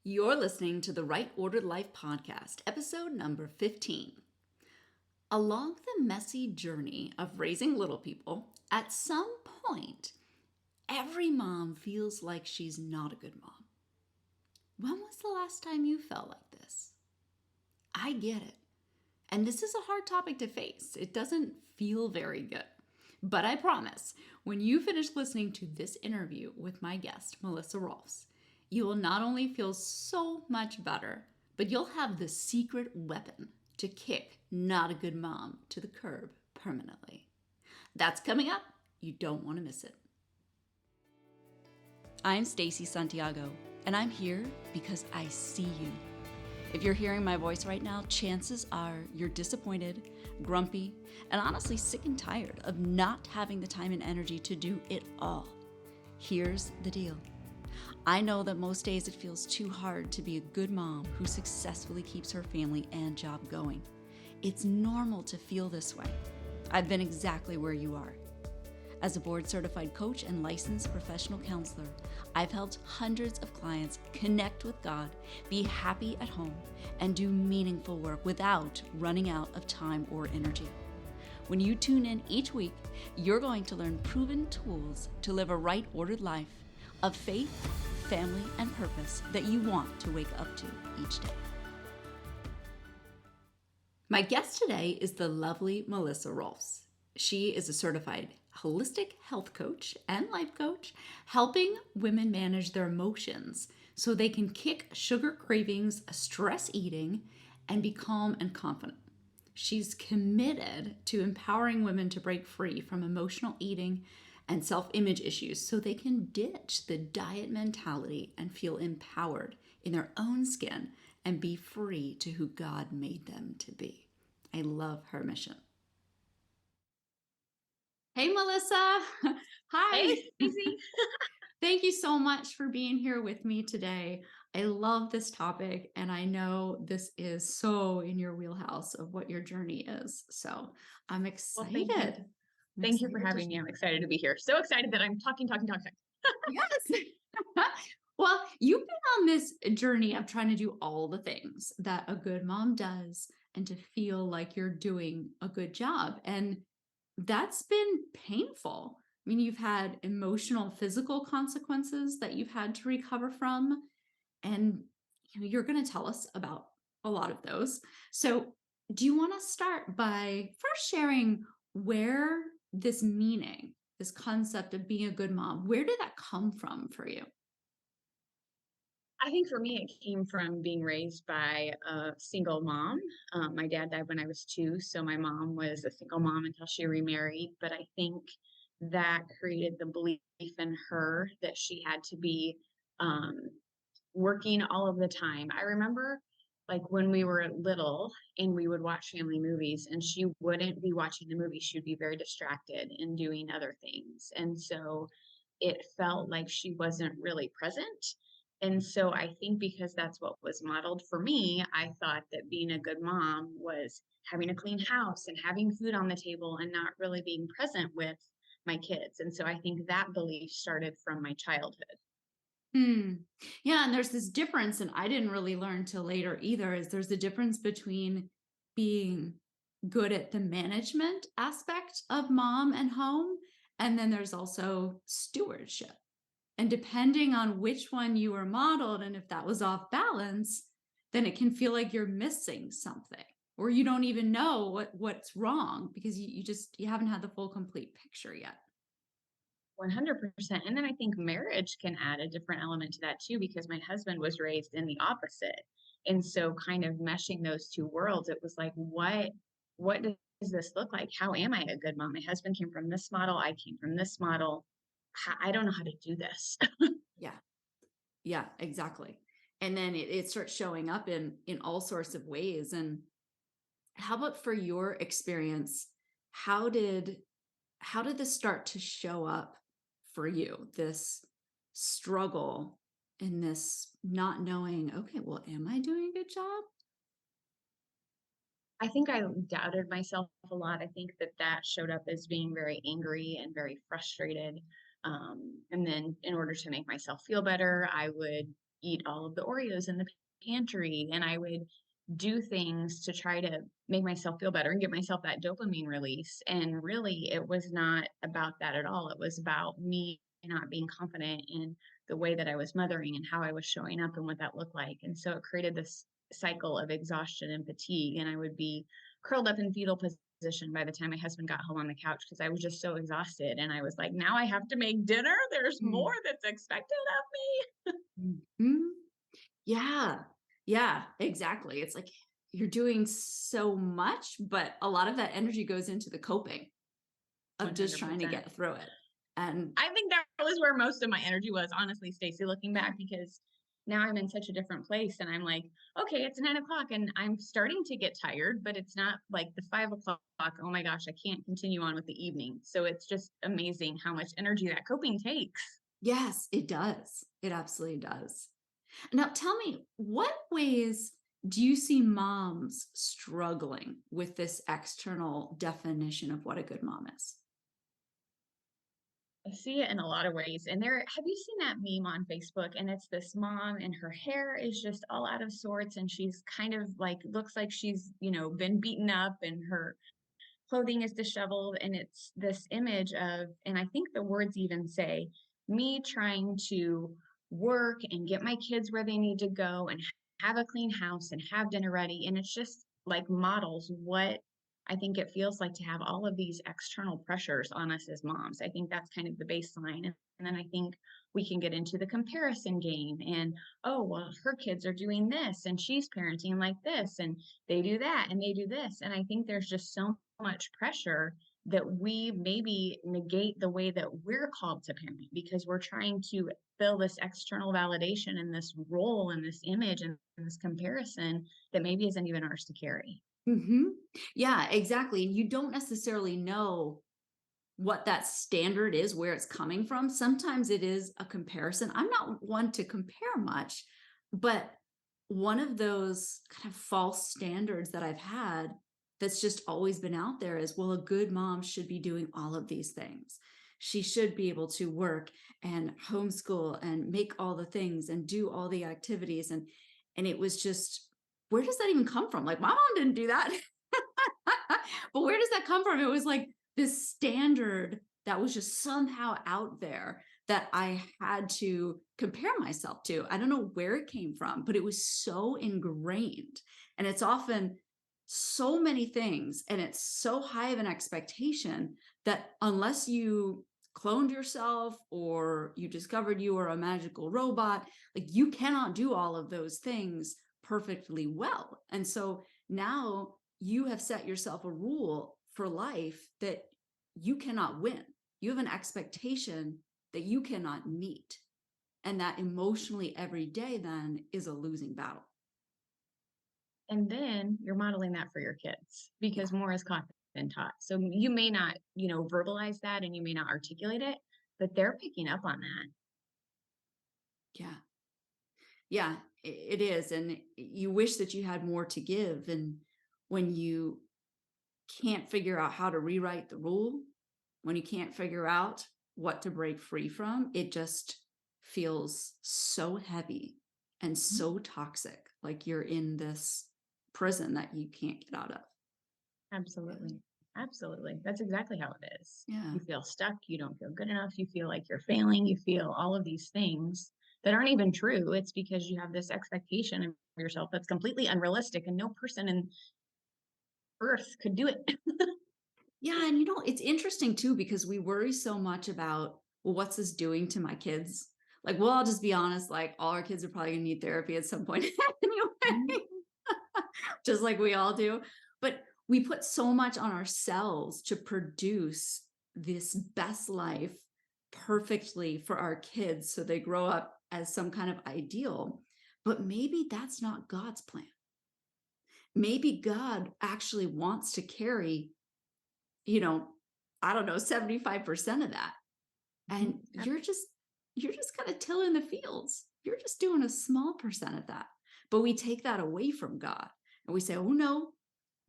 You're listening to the Right Ordered Life podcast, episode number 15. Along the messy journey of raising little people, at some point, every mom feels like she's not a good mom. When was the last time you felt like this? I get it. And this is a hard topic to face. It doesn't feel very good. But I promise, when you finish listening to this interview with my guest, Melissa Rohlfs, you will not only feel so much better, but you'll have the secret weapon to kick not a good mom to the curb permanently. That's coming up. You don't want to miss it. I'm Stacy Santiago, and I'm here because I see you. If you're hearing my voice right now, chances are you're disappointed, grumpy, and honestly sick and tired of not having the time and energy to do it all. Here's the deal. I know that most days it feels too hard to be a good mom who successfully keeps her family and job going. It's normal to feel this way. I've been exactly where you are. As a board-certified coach and licensed professional counselor, I've helped hundreds of clients connect with God, be happy at home, and do meaningful work without running out of time or energy. When you tune in each week, you're going to learn proven tools to live a right ordered life of faith, family, and purpose that you want to wake up to each day. My guest today is the lovely Melissa Rohlfs. She is a certified holistic health coach and life coach, helping women manage their emotions so they can kick sugar cravings, stress eating, and be calm and confident. She's committed to empowering women to break free from emotional eating and self-image issues so they can ditch the diet mentality and feel empowered in their own skin and be free to who God made them to be. I love her mission. Hey, Melissa. Hi. Hey, Stacey. Thank you so much for being here with me today. I love this topic, and I know this is so in your wheelhouse of what your journey is. So I'm Well, excited. thank you. Thank you for having me. I'm excited to be here. So excited that I'm talking. Yes. Well, you've been on this journey of trying to do all the things that a good mom does and to feel like you're doing a good job. And that's been painful. I mean, you've had emotional, physical consequences that you've had to recover from. And you're going to tell us about a lot of those. So, do you want to start by first sharing where this meaning, this concept of being a good mom, where did that come from for you? I think for me, it came from being raised by a single mom. My dad died when I was 2, so my mom was a single mom until she remarried. But I think that created the belief in her that she had to be um, working all of the time. I remember like when we were little and we would watch family movies and she wouldn't be watching the movie. She would be very distracted and doing other things. And so it felt like she wasn't really present. And so I think because that's what was modeled for me, I thought that being a good mom was having a clean house and having food on the table and not really being present with my kids. And so I think that belief started from my childhood. Hmm. Yeah, and there's this difference, and I didn't really learn till later either, is there's a difference between being good at the management aspect of mom and home, and then there's also stewardship. And depending on which one you were modeled and if that was off balance, then it can feel like you're missing something or you don't even know what's wrong because you haven't had the full complete picture yet. 100%. And then I think marriage can add a different element to that too, because my husband was raised in the opposite. And so kind of meshing those two worlds, it was like, what does this look like? How am I a good mom? My husband came from this model. I came from this model. I don't know how to do this. Yeah. Yeah, exactly. And then it starts showing up in all sorts of ways. And how about for your experience, how did how did this start to show up for you? This struggle and this not knowing, okay, well, am I doing a good job? I think I doubted myself a lot. I think that that showed up as being very angry and very frustrated. And then in order to make myself feel better, I would eat all of the Oreos in the pantry, and I would do things to try to make myself feel better and get myself that dopamine release. And really, it was not about that at all. It was about me not being confident in the way that I was mothering and how I was showing up and what that looked like. And so it created this cycle of exhaustion and fatigue. And I would be curled up in fetal position by the time my husband got home on the couch because I was just so exhausted. And I was like, now I have to make dinner. There's more that's expected of me. Mm-hmm. Yeah. Yeah, exactly. It's like you're doing so much, but a lot of that energy goes into the coping of just trying to 100%. get through it. And I think that was where most of my energy was, honestly, Stacey, looking back, because now I'm in such a different place and I'm like, okay, it's 9 o'clock and I'm starting to get tired, but it's not like the 5 o'clock. Oh my gosh, I can't continue on with the evening. So it's just amazing how much energy that coping takes. yes, it does. It absolutely does. Now, tell me, what ways do you see moms struggling with this external definition of what a good mom is? I see it in a lot of ways. And there, have you seen that meme on Facebook? And it's this mom and her hair is just all out of sorts. And she's kind of like, looks like she's, been beaten up and her clothing is disheveled. And it's this image of, and I think the words even say, me trying to work and get my kids where they need to go and have a clean house and have dinner ready. And it's just like models what I think it feels like to have all of these external pressures on us as moms. I think that's kind of the baseline. And then I think we can get into the comparison game and, oh, well, her kids are doing this and she's parenting like this and they do that and they do this. And I think there's just so much pressure that we maybe negate the way that we're called to parent because we're trying to fill this external validation and this role and this image and this comparison that maybe isn't even ours to carry. Mm-hmm. Yeah, exactly. And you don't necessarily know what that standard is, where it's coming from. Sometimes it is a comparison. I'm not one to compare much, but one of those kind of false standards that I've had that's just always been out there is, well, a good mom should be doing all of these things. She should be able to work and homeschool and make all the things and do all the activities. And it was just, where does that even come from? Like, my mom didn't do that. But where does that come from? It was like this standard that was just somehow out there that I had to compare myself to. I don't know where it came from, but it was so ingrained. And it's often so many things, and it's so high of an expectation that unless you cloned yourself or you discovered you were a magical robot, like you cannot do all of those things perfectly well. And so now you have set yourself a rule for life that you cannot win. You have an expectation that you cannot meet. And that emotionally every day then is a losing battle. And then you're modeling that for your kids Yeah. because more is caught than taught. So you may not, verbalize that and you may not articulate it, but they're picking up on that. Yeah. Yeah, it is. And you wish that you had more to give. And when you can't figure out how to rewrite the rule, when you can't figure out what to break free from, it just feels so heavy and so toxic. Like you're in this prison that you can't get out of. Absolutely. Absolutely. That's exactly how it is. Yeah. You feel stuck. You don't feel good enough. You feel like you're failing. You feel all of these things that aren't even true. It's because you have this expectation of yourself that's completely unrealistic and no person in earth could do it. Yeah. And it's interesting too, because we worry so much about, well, what's this doing to my kids? Like, well, I'll just be honest, like all our kids are probably gonna need therapy at some point anyway, just like we all do. But we put so much on ourselves to produce this best life perfectly for our kids so they grow up as some kind of ideal. But maybe that's not God's plan. Maybe God actually wants to carry, you know, I don't know, 75% of that. And you're just kind of tilling the fields. You're just doing a small percent of that. But we take that away from God and we say, oh no,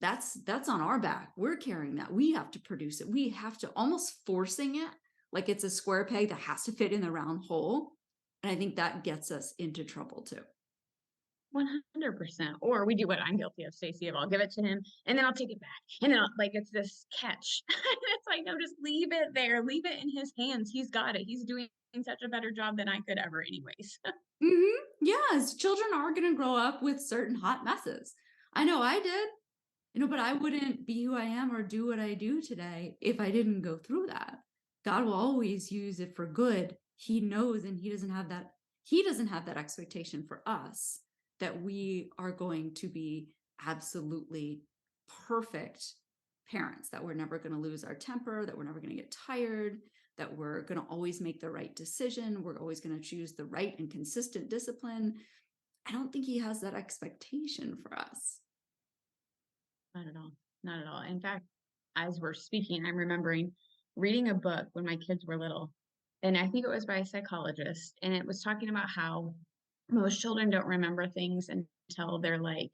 that's on our back. We're carrying that. We have to produce it. We have to, almost forcing it like it's a square peg that has to fit in the round hole. And I think that gets us into trouble too. 100%. Or we do what I'm guilty of, Stacey, of I'll give it to him and then I'll take it back. And then like it's this catch. It's like, no, just leave it there. Leave it in his hands. He's got it. He's doing such a better job than I could ever, anyways. Yes, children are going to grow up with certain hot messes. I know I did, but I wouldn't be who I am or do what I do today if I didn't go through that. God will always use it for good. He knows, and he doesn't have that expectation for us that we are going to be absolutely perfect parents, that we're never going to lose our temper, that we're never going to get tired, that we're going to always make the right decision. We're always going to choose the right and consistent discipline. I don't think he has that expectation for us. Not at all. Not at all. In fact, as we're speaking, I'm remembering reading a book when my kids were little, and I think it was by a psychologist, and it was talking about how most children don't remember things until they're like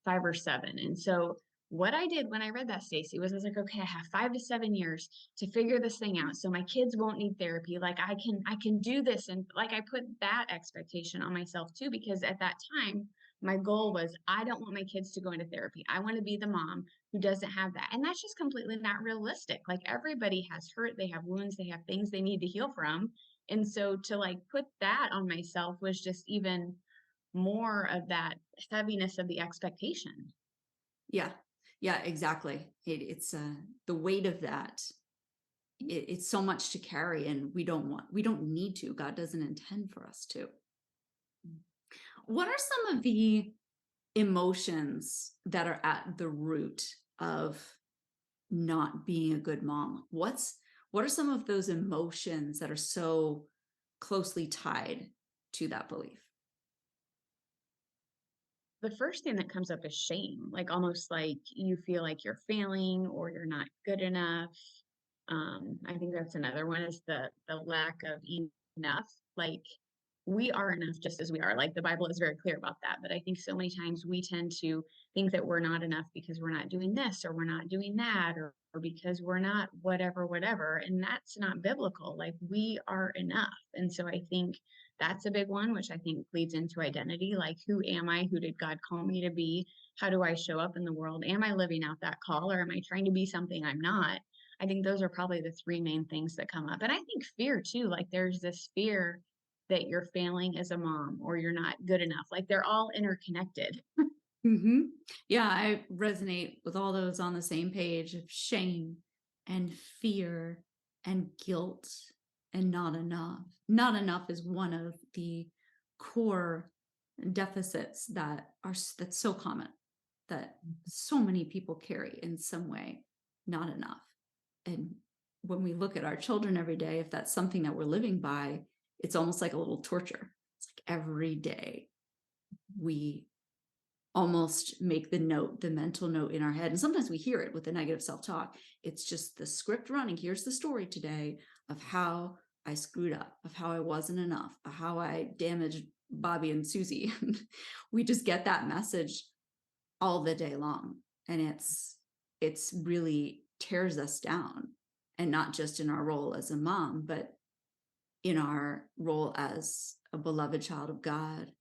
5 or 7. And so what I did when I read that, Stacey, was I was like, okay, I have 5 to 7 years to figure this thing out. So my kids won't need therapy. Like I can do this. And like I put that expectation on myself too, because at that time, my goal was I don't want my kids to go into therapy. I want to be the mom who doesn't have that. And that's just completely not realistic. Like everybody has hurt, they have wounds, they have things they need to heal from. And so to like put that on myself was just even more of that heaviness of the expectation. Yeah. Yeah, exactly. It's the weight of that. It's so much to carry, and we don't need to. God doesn't intend for us to. What are some of the emotions that are at the root of not being a good mom? What are some of those emotions that are so closely tied to that belief? The first thing that comes up is shame, like almost like you feel like you're failing or you're not good enough. I think that's another one is the lack of enough. Like we are enough just as we are. Like the Bible is very clear about that. But I think so many times we tend to think that we're not enough because we're not doing this or we're not doing that or because we're not whatever, whatever. And that's not biblical. Like we are enough. And so I think that's a big one, which I think leads into identity. Like, who am I? Who did God call me to be? How do I show up in the world? Am I living out that call or am I trying to be something I'm not? I think those are probably the three main things that come up. And I think fear too, like there's this fear that you're failing as a mom or you're not good enough. Like they're all interconnected. Mm-hmm. Yeah, I resonate with all those on the same page of shame and fear and guilt and not enough. Not enough is one of the core deficits that's so common, that so many people carry in some way. Not enough. And when we look at our children every day, if that's something that we're living by, it's almost like a little torture. It's like every day we almost make the mental note in our head. And sometimes we hear it with the negative self-talk. It's just the script running. Here's the story today of how I screwed up, of how I wasn't enough, of how I damaged Bobby and Susie. We just get that message all the day long. And it's really tears us down. And not just in our role as a mom, but in our role as a beloved child of God,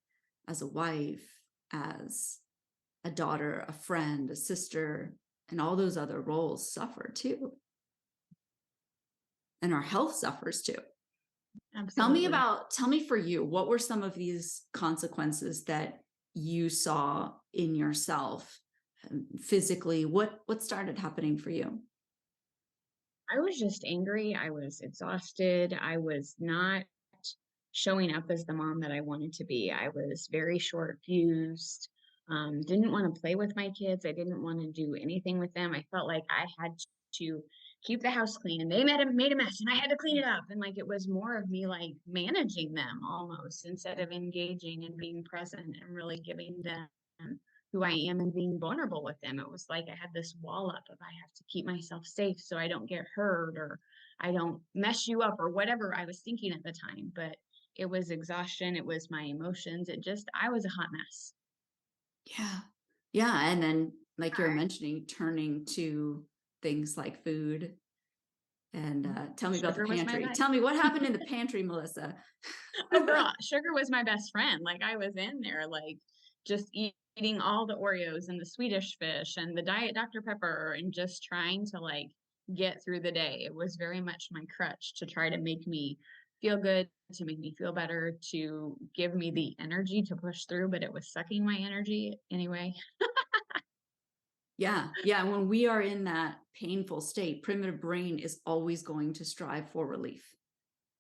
as a wife, as a daughter, a friend, a sister, and all those other roles suffer too. And our health suffers too. Absolutely. Tell me for you, what were some of these consequences that you saw in yourself physically? What started happening for you? I was just angry. I was exhausted. I was not showing up as the mom that I wanted to be. I was very short fused. Didn't want to play with my kids. I didn't want to do anything with them. I felt like I had to keep the house clean and they made a mess and I had to clean it up. And like it was more of me like managing them almost instead of engaging and being present and really giving them who I am and being vulnerable with them. It was like I had this wall up of I have to keep myself safe so I don't get hurt or I don't mess you up or whatever I was thinking at the time. But it was exhaustion, it was my emotions. I was a hot mess. Yeah. Yeah. And then, like you're mentioning, turning to things like food And tell me about the Sugar was my pantry. life. Tell me what happened in the pantry, Melissa. Oh, girl, sugar was my best friend. Like I was in there, like just eating all the Oreos and the Swedish fish and the Diet Dr. Pepper and just trying to like get through the day. It was very much my crutch to try to make me feel good, to make me feel better, to give me the energy to push through, but it was sucking my energy anyway. Yeah. Yeah. When we are in that painful state, primitive brain is always going to strive for relief,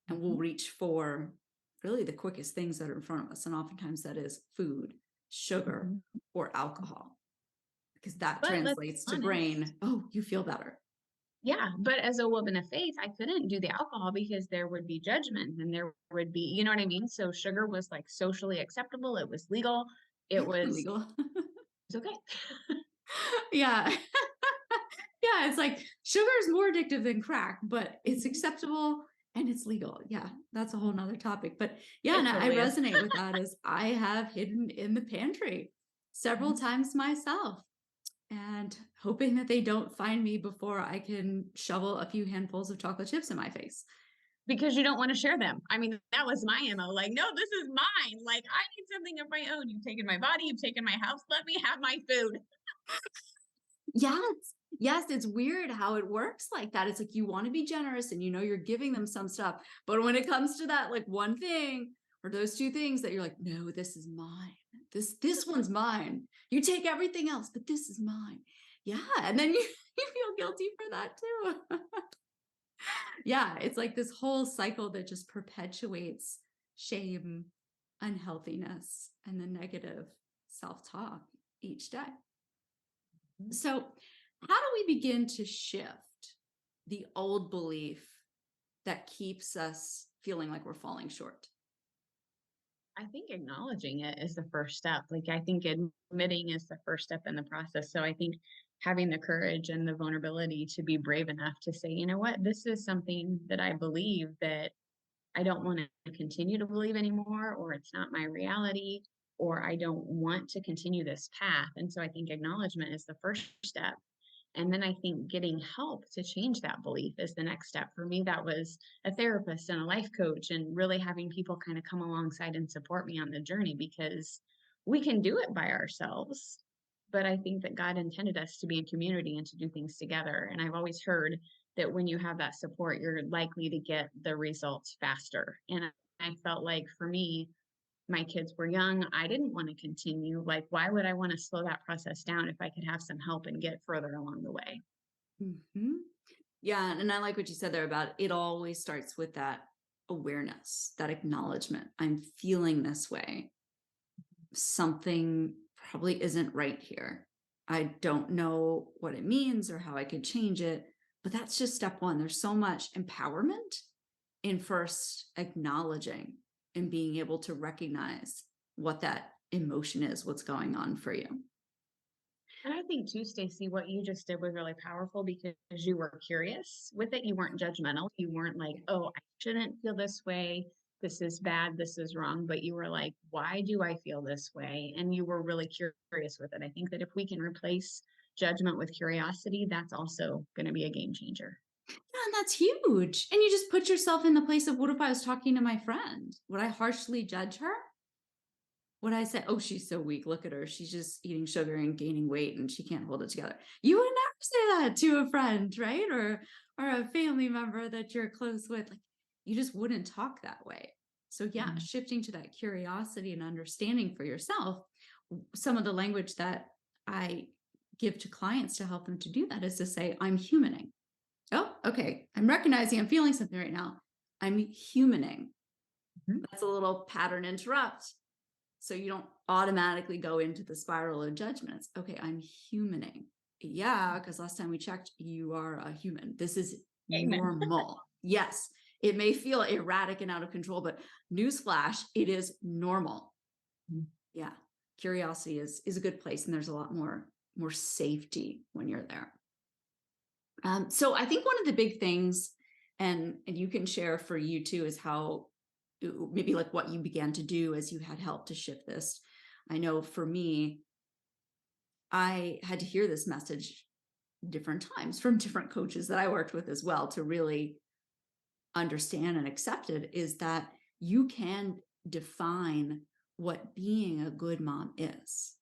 and we'll reach for really the quickest things that are in front of us. And oftentimes that is food, sugar, Mhm. or alcohol, because that But let's be translates to honest. brain. Oh, you feel better. Yeah, but as a woman of faith, I couldn't do the alcohol because there would be judgment and there would be, you know what I mean? So sugar was like socially acceptable. It was legal. It was, Illegal. it's okay. Yeah. Yeah. It's like sugar is more addictive than crack, but it's Mhm. acceptable and it's legal. Yeah. That's a whole nother topic. But yeah, It and I totally is. resonate with that as I have hidden in the pantry several Mhm. times myself, and hoping that they don't find me before I can shovel a few handfuls of chocolate chips in my face. Because you don't want to share them. I mean, that was my MO. Like, no, this is mine. Like, I need something of my own. You've taken my body, you've taken my house. Let me have my food. Yes. Yes, it's weird how it works like that. It's like you want to be generous and you know you're giving them some stuff. But when it comes to that like one thing or those two things that you're like, no, this is mine. This one's mine. You take everything else, but this is mine. Yeah. And then you, you feel guilty for that too. Yeah, it's like this whole cycle that just perpetuates shame, unhealthiness, and the negative self-talk each day. So, how do we begin to shift the old belief that keeps us feeling like we're falling short? I think acknowledging it is the first step. Like, I think admitting is the first step in the process. So I think having the courage and the vulnerability to be brave enough to say, you know what, this is something that I believe that I don't want to continue to believe anymore, or it's not my reality, or I don't want to continue this path. And so I think acknowledgement is the first step. And then I think getting help to change that belief is the next step. For me, that was a therapist and a life coach, and really having people kind of come alongside and support me on the journey because we can do it by ourselves. But I think that God intended us to be in community and to do things together. And I've always heard that when you have that support, you're likely to get the results faster. And I felt like for me, my kids were young. I didn't want to continue. Like, why would I want to slow that process down if I could have some help and get further along the way? Mhm. Yeah, and I like what you said there about it always starts with that awareness, that acknowledgement. I'm feeling this way. Something probably isn't right here. I don't know what it means or how I could change it, but that's just step one. There's so much empowerment in first acknowledging and being able to recognize what that emotion is, what's going on for you. And I think too, Stacy, what you just did was really powerful because you were curious with it. You weren't judgmental. You weren't like, oh, I shouldn't feel this way. This is bad. This is wrong. But you were like, why do I feel this way? And you were really curious with it. I think that if we can replace judgment with curiosity, that's also going to be a game changer. Yeah, and that's huge. And you just put yourself in the place of what if I was talking to my friend? Would I harshly judge her? Would I say, oh, she's so weak. Look at her. She's just eating sugar and gaining weight and she can't hold it together. You would never say that to a friend, right? Or a family member that you're close with. Like you just wouldn't talk that way. So yeah, Mhm. shifting to that curiosity and understanding for yourself, some of the language that I give to clients to help them to do that is to say, I'm humaning. Oh, okay. I'm recognizing I'm feeling something right now. I'm humaning. Mhm. That's a little pattern interrupt. So you don't automatically go into the spiral of judgments. Okay, I'm humaning. Yeah, because last time we checked, you are a human. This is Amen. normal. Yes, it may feel erratic and out of control, but newsflash, it is normal. Mhm. Yeah, curiosity is a good place, and there's a lot more safety when you're there. So I think one of the big things, and you can share for you too, is how maybe like what you began to do as you had help to shift this. I know for me, I had to hear this message different times from different coaches that I worked with as well to really understand and accept it, is that you can define what being a good mom is.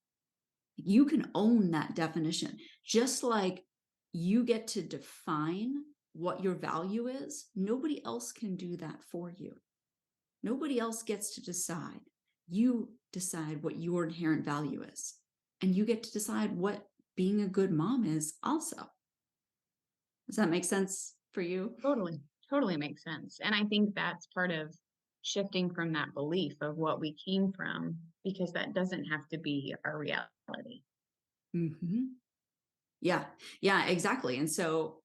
You can own that definition, just like you get to define what your value is. Nobody else can do that for you. Nobody else gets to decide. You decide what your inherent value is, and you get to decide what being a good mom is also. Does that make sense for you? Totally, totally makes sense. And I think that's part of shifting from that belief of what we came from, because that doesn't have to be our reality. Mm-hmm. Yeah, yeah, exactly. And so,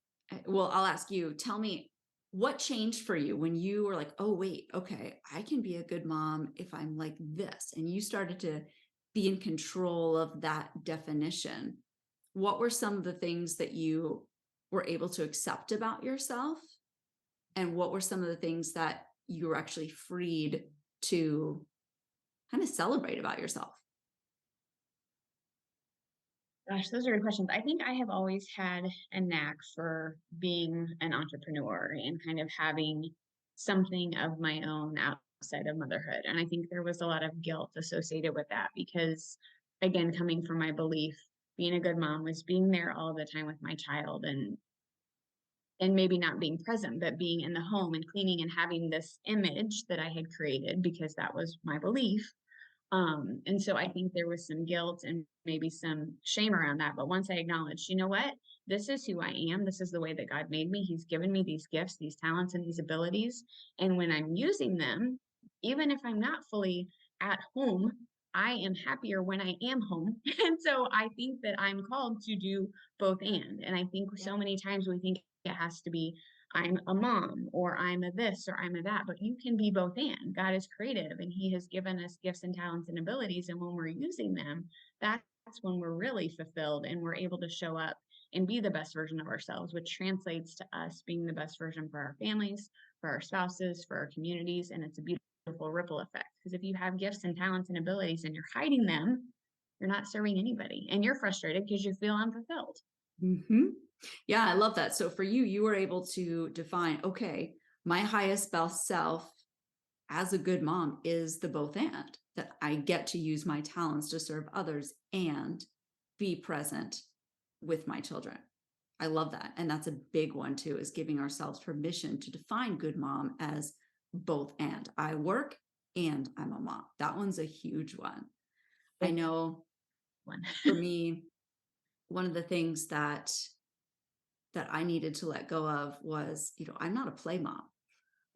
well, I'll ask you, tell me what changed for you when you were like, oh, wait, okay, I can be a good mom if I'm like this. And you started to be in control of that definition. What were some of the things that you were able to accept about yourself? And what were some of the things that you were actually freed to kind of celebrate about yourself? Gosh, those are good questions. I think I have always had a knack for being an entrepreneur and kind of having something of my own outside of motherhood. And I think there was a lot of guilt associated with that because, again, coming from my belief, being a good mom was being there all the time with my child and maybe not being present, but being in the home and cleaning and having this image that I had created because that was my belief. And so I think there was some guilt and maybe some shame around that. But once I acknowledged, you know what, this is who I am. This is the way that God made me. He's given me these gifts, these talents, and these abilities. And when I'm using them, even if I'm not fully at home, I am happier when I am home. And so I think that I'm called to do both and I think Yeah. so many times we think it has to be I'm a mom or I'm a this or I'm a that, but you can be both and. God is creative and He has given us gifts and talents and abilities. And when we're using them, that's when we're really fulfilled and we're able to show up and be the best version of ourselves, which translates to us being the best version for our families, for our spouses, for our communities. And it's a beautiful ripple effect. Because if you have gifts and talents and abilities and you're hiding them, you're not serving anybody and you're frustrated because you feel unfulfilled. Mm-hmm. Yeah, I love that. So for you, you were able to define, okay, my highest best self as a good mom is the both and, that I get to use my talents to serve others and be present with my children. I love that. And that's a big one too, is giving ourselves permission to define good mom as both and. I work and I'm a mom. That one's a huge one. I Big know one. for me, one of the things that I needed to let go of was, I'm not a play mom.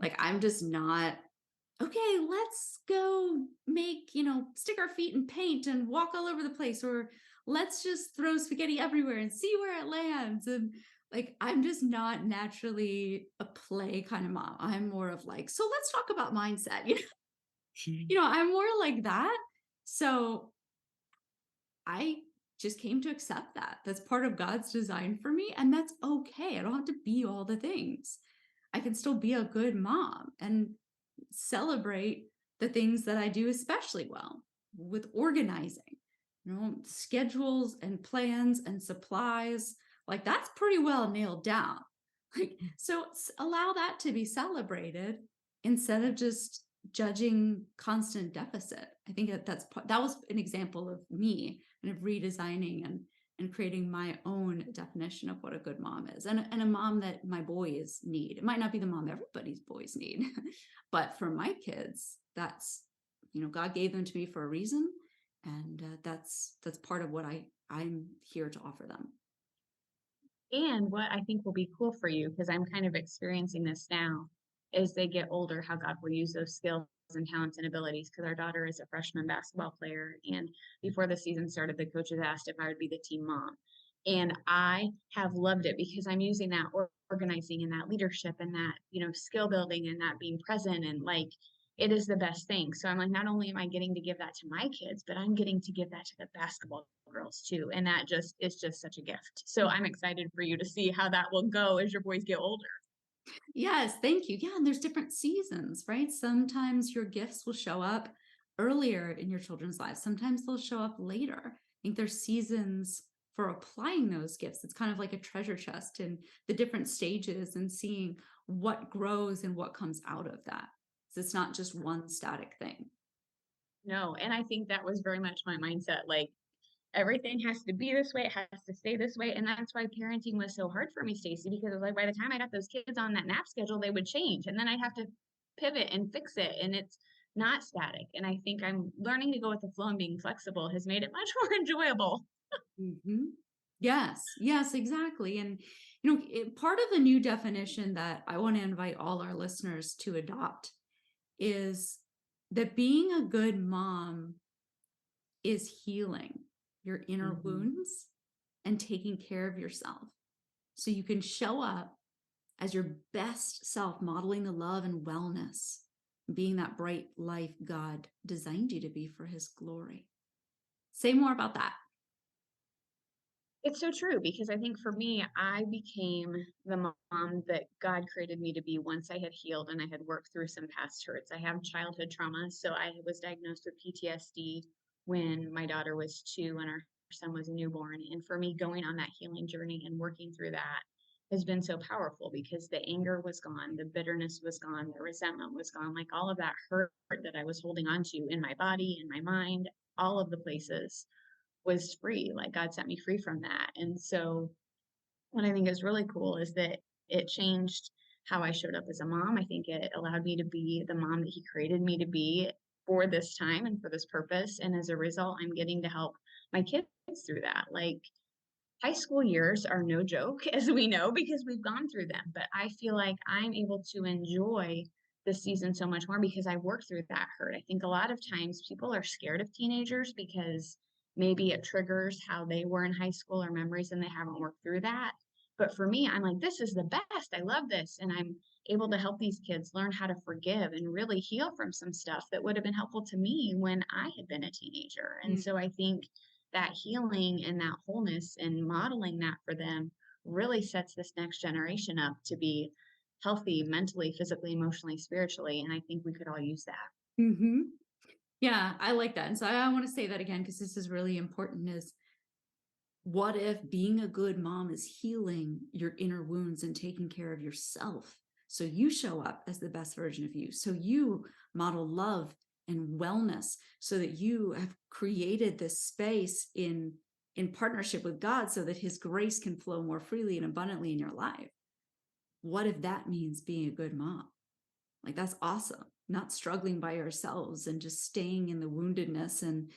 Like, I'm just not, okay, let's go make, stick our feet in paint and walk all over the place, or let's just throw spaghetti everywhere and see where it lands. And like, I'm just not naturally a play kind of mom. I'm more of like, so let's talk about mindset. I'm more like that. So I just came to accept that. That's part of God's design for me. And that's okay. I don't have to be all the things. I can still be a good mom and celebrate the things that I do especially well with organizing, schedules and plans and supplies. Like that's pretty well nailed down. Like, so allow that to be celebrated instead of just judging constant deficit. I think that was an example of me kind of redesigning and creating my own definition of what a good mom is, and a mom that my boys need. It might not be the mom everybody's boys need, but for my kids, that's, God gave them to me for a reason, and that's part of what I'm here to offer them. And what I think will be cool for you, because I'm kind of experiencing this now, as they get older, how God will use those skills and talents and abilities. Because our daughter is a freshman basketball player. And before the season started, the coaches asked if I would be the team mom. And I have loved it because I'm using that organizing and that leadership and that, skill building and that being present and like it is the best thing. So I'm like, not only am I getting to give that to my kids, but I'm getting to give that to the basketball girls too. And that just is just such a gift. So I'm excited for you to see how that will go as your boys get older. Yes, thank you. Yeah, and there's different seasons, right? Sometimes your gifts will show up earlier in your children's lives. Sometimes they'll show up later. I think there's seasons for applying those gifts. It's kind of like a treasure chest in the different stages and seeing what grows and what comes out of that. So it's not just one static thing. No, and I think that was very much my mindset, like, everything has to be this way, it has to stay this way, and that's why parenting was so hard for me, Stacey, because it was like by the time I got those kids on that nap schedule, they would change, and then I'd have to pivot and fix it, and it's not static, and I think I'm learning to go with the flow and being flexible has made it much more enjoyable. Hmm. Yes, yes, exactly. And, part of the new definition that I want to invite all our listeners to adopt is that being a good mom is healing your inner Mhm. wounds and taking care of yourself so you can show up as your best self, modeling the love and wellness, being that bright life God designed you to be for his glory. Say more about that. It's so true because I think for me, I became the mom that God created me to be once I had healed and I had worked through some past hurts. I have childhood trauma, so I was diagnosed with PTSD when my daughter was 2 and our son was a newborn. And for me, going on that healing journey and working through that has been so powerful because the anger was gone, the bitterness was gone, the resentment was gone, like all of that hurt that I was holding on to in my body, in my mind, all of the places was free. Like God set me free from that. And so what I think is really cool is that it changed how I showed up as a mom. I think it allowed me to be the mom that he created me to be for this time and for this purpose. And as a result, I'm getting to help my kids through that. Like high school years are no joke, as we know, because we've gone through them. But I feel like I'm able to enjoy this season so much more because I worked through that hurt. I think a lot of times people are scared of teenagers because maybe it triggers how they were in high school or memories and they haven't worked through that. But for me, I'm like, this is the best. I love this. And I'm able to help these kids learn how to forgive and really heal from some stuff that would have been helpful to me when I had been a teenager. And Mm. so I think that healing and that wholeness and modeling that for them really sets this next generation up to be healthy mentally, physically, emotionally, spiritually. And I think we could all use that. Hmm. Yeah, I like that. And so I want to say that again because this is really important is what if being a good mom is healing your inner wounds and taking care of yourself so you show up as the best version of you, so you model love and wellness, so that you have created this space in partnership with God so that his grace can flow more freely and abundantly in your life. What if that means being a good mom? Like that's awesome. Not struggling by ourselves and just staying in the woundedness and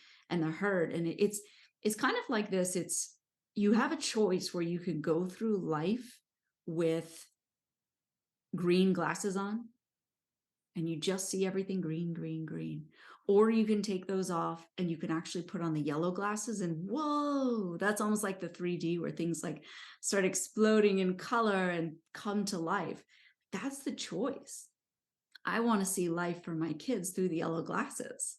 the hurt. And it's kind of like this. It's you have a choice where you could go through life with green glasses on and you just see everything green, green, green. Or you can take those off and you can actually put on the yellow glasses and whoa, that's almost like the 3D where things like start exploding in color and come to life. That's the choice. I want to see life for my kids through the yellow glasses.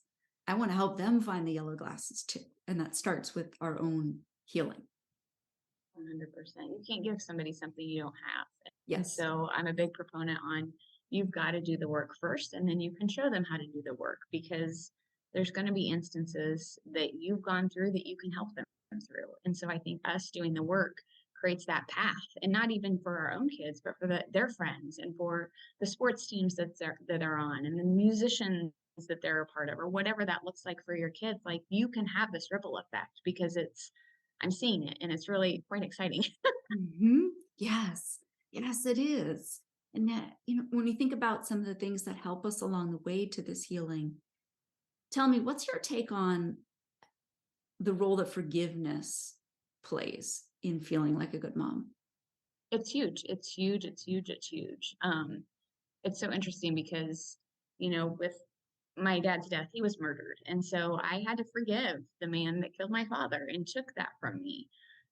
I want to help them find the yellow glasses too. And that starts with our own healing. 100%. You can't give somebody something you don't have. And Yes. so I'm a big proponent on you've got to do the work first and then you can show them how to do the work because there's going to be instances that you've gone through that you can help them through. And so I think us doing the work creates that path and not even for our own kids, but for their friends and for the sports teams that are on and the musicians that they're a part of or whatever that looks like for your kids. Like you can have this ripple effect because I'm seeing it and it's really quite exciting. Hmm. Yes. Yes, it is. And that, when you think about some of the things that help us along the way to this healing, tell me, what's your take on the role that forgiveness plays in feeling like a good mom? It's huge. It's huge. It's huge. It's huge. It's so interesting because, with my dad's death, he was murdered. And so I had to forgive the man that killed my father and took that from me.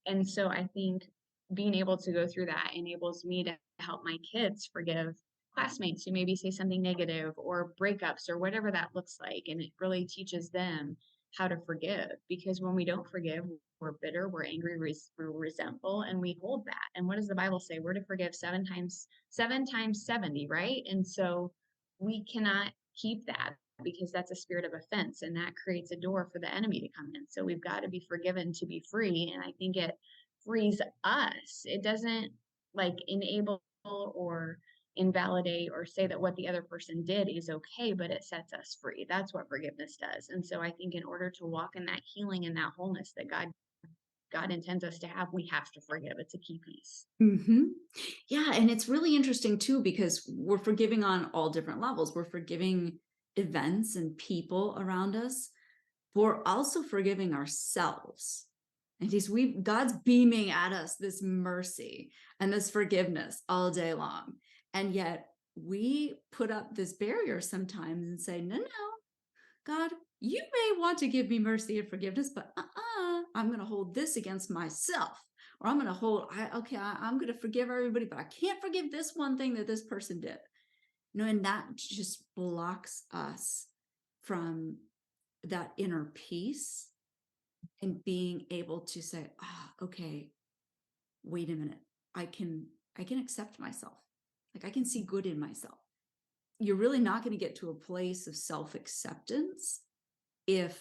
And so I think being able to go through that enables me to help my kids forgive classmates who maybe say something negative or breakups or whatever that looks like. And it really teaches them how to forgive because when we don't forgive, we're bitter, we're angry, we're resentful, and we hold that. And what does the Bible say? We're to forgive seven times 70, right? And so we cannot keep that. because that's a spirit of offense and that creates a door for the enemy to come in. So we've got to be forgiven to be free. And I think it frees us. It doesn't like enable or invalidate or say that what the other person did is okay, but it sets us free. That's what forgiveness does. And so I think in order to walk in that healing and that wholeness that God intends us to have, we have to forgive. It's a key piece. Yeah, and it's really interesting too, because we're forgiving on all different levels. We're forgiving events and people around us, but we're also forgiving ourselves. And God's beaming at us this mercy and this forgiveness all day long. And yet we put up this barrier sometimes and say, no, God, you may want to give me mercy and forgiveness, but I'm going to hold this against myself. Or I'm going to I'm going to forgive everybody, but I can't forgive this one thing that this person did. And that just blocks us from that inner peace and being able to say, okay, wait a minute. I can accept myself. Like I can see good in myself. You're really not going to get to a place of self-acceptance if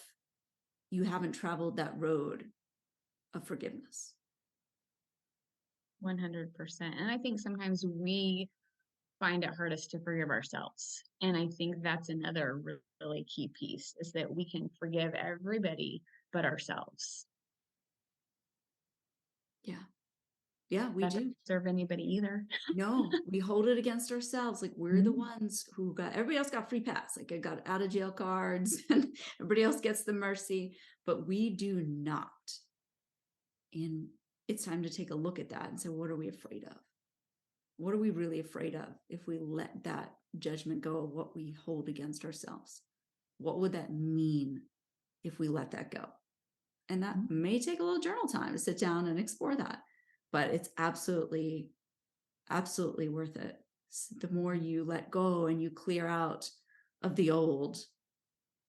you haven't traveled that road of forgiveness. 100%. And I think sometimes we find it hardest to forgive ourselves. And I think that's another really key piece is that we can forgive everybody but ourselves. Yeah, we do. Doesn't serve anybody either. No, we hold it against ourselves. Like we're the ones who everybody else got free pass. Like I got out of jail cards and everybody else gets the mercy, but we do not. And it's time to take a look at that and say, what are we afraid of? What are we really afraid of if we let that judgment go of what we hold against ourselves? What would that mean if we let that go? And that may take a little journal time to sit down and explore that, but it's absolutely worth it. The more you let go and you clear out of the old,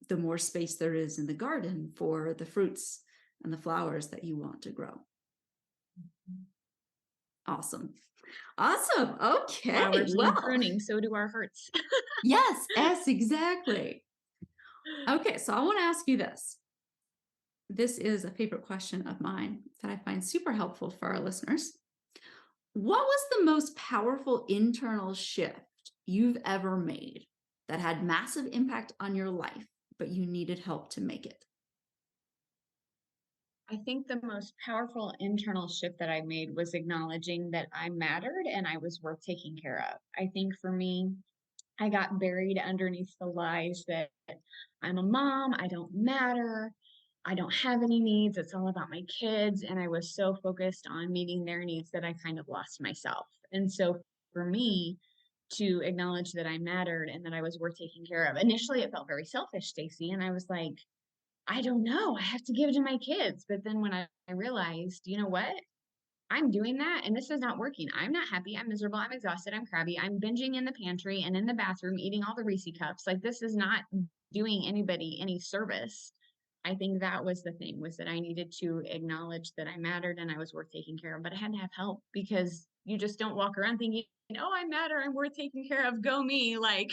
the more space there is in the garden for the fruits and the flowers that you want to grow. Awesome. Okay. Flowers need pruning, so do our hearts. Yes, exactly. Okay, so I want to ask you this. This is a favorite question of mine that I find super helpful for our listeners. What was the most powerful internal shift you've ever made that had massive impact on your life, but you needed help to make it? I think the most powerful internal shift that I made was acknowledging that I mattered and I was worth taking care of. I think for me, I got buried underneath the lies that I'm a mom, I don't matter, I don't have any needs, it's all about my kids. And I was so focused on meeting their needs that I kind of lost myself. And so for me, to acknowledge that I mattered and that I was worth taking care of. Initially, it felt very selfish, Stacey. And I was like, I don't know. I have to give it to my kids. But then when I realized, you know what? I'm doing that and this is not working. I'm not happy. I'm miserable. I'm exhausted. I'm crabby. I'm binging in the pantry and in the bathroom, eating all the Reese cups. Like this is not doing anybody any service. I think that was the thing was that I needed to acknowledge that I mattered and I was worth taking care of, but I had to have help because you just don't walk around thinking, oh, I matter. I'm worth taking care of. Go me. Like,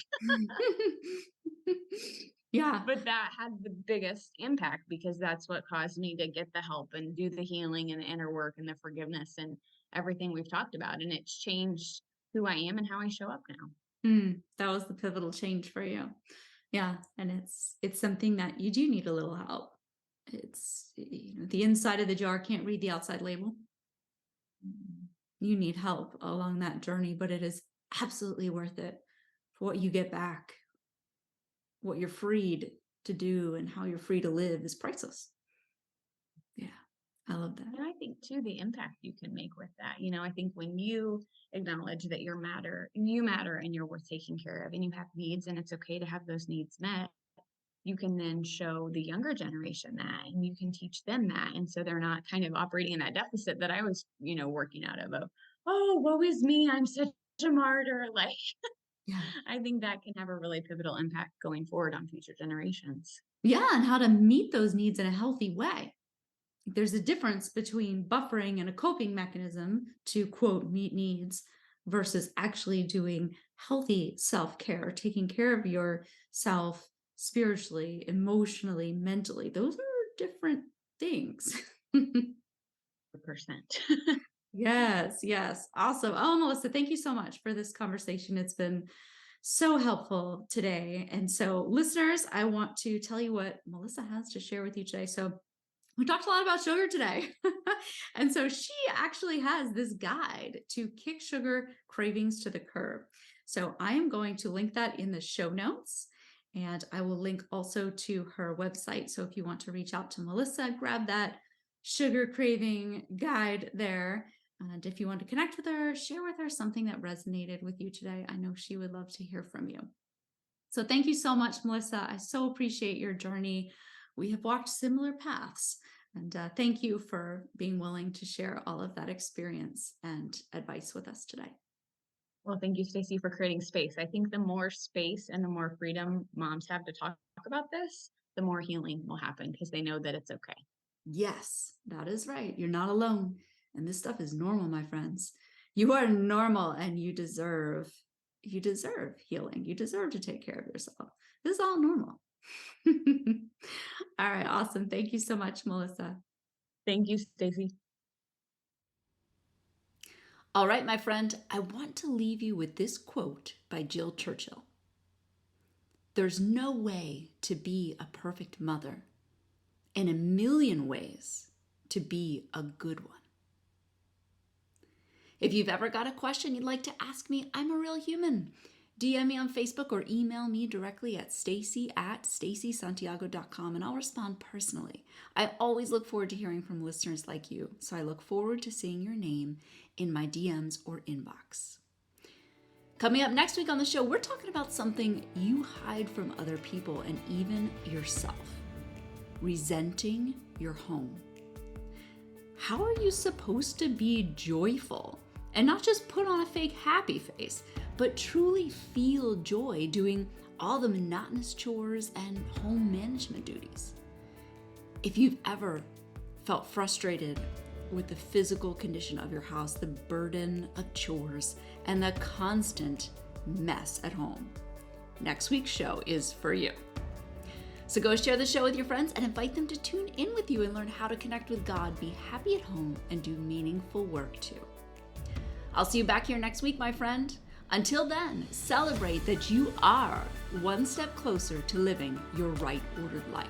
Yeah. but that had the biggest impact because that's what caused me to get the help and do the healing and the inner work and the forgiveness and everything we've talked about. And it's changed who I am and how I show up now. That was the pivotal change for you. Yeah. And it's something that you do need a little help. It's, the inside of the jar can't read the outside label. You need help along that journey, but it is absolutely worth it for what you get back. What you're freed to do and how you're free to live is priceless. Yeah, I love that. And I think too, the impact you can make with that. I think when you acknowledge that you matter and you're worth taking care of and you have needs and it's okay to have those needs met, you can then show the younger generation that and you can teach them that. And so they're not kind of operating in that deficit that I was, working out of, oh, woe is me. I'm such a martyr. Like, yeah, I think that can have a really pivotal impact going forward on future generations. Yeah, and how to meet those needs in a healthy way. There's a difference between buffering and a coping mechanism to quote meet needs versus actually doing healthy self-care, taking care of yourself spiritually, emotionally, mentally. Those are different things. Percent. Yes, yes. Awesome. Oh, Melissa, thank you so much for this conversation. It's been so helpful today. And so, listeners, I want to tell you what Melissa has to share with you today. So, we talked a lot about sugar today. And so, she actually has this guide to kick sugar cravings to the curb. So, I am going to link that in the show notes. And I will link also to her website. So, if you want to reach out to Melissa, grab that sugar craving guide there. And if you want to connect with her, share with her something that resonated with you today. I know she would love to hear from you. So thank you so much, Melissa. I so appreciate your journey. We have walked similar paths. And thank you for being willing to share all of that experience and advice with us today. Well, thank you, Stacey, for creating space. I think the more space and the more freedom moms have to talk about this, the more healing will happen because they know that it's okay. Yes, that is right. You're not alone. And this stuff is normal, my friends. You are normal and you deserve healing. You deserve to take care of yourself. This is all normal. All right, awesome. Thank you so much, Melissa. Thank you, Stacey. All right, my friend, I want to leave you with this quote by Jill Churchill. There's no way to be a perfect mother, and a million ways to be a good one. If you've ever got a question you'd like to ask me, I'm a real human. DM me on Facebook or email me directly at stacy@stacysantiago.com and I'll respond personally. I always look forward to hearing from listeners like you, so I look forward to seeing your name in my DMs or inbox. Coming up next week on the show, we're talking about something you hide from other people and even yourself: resenting your home. How are you supposed to be joyful and not just put on a fake happy face, but truly feel joy doing all the monotonous chores and home management duties? If you've ever felt frustrated with the physical condition of your house, the burden of chores, and the constant mess at home, next week's show is for you. So go share the show with your friends and invite them to tune in with you and learn how to connect with God, be happy at home, and do meaningful work too. I'll see you back here next week, my friend. Until then, celebrate that you are one step closer to living your right ordered life.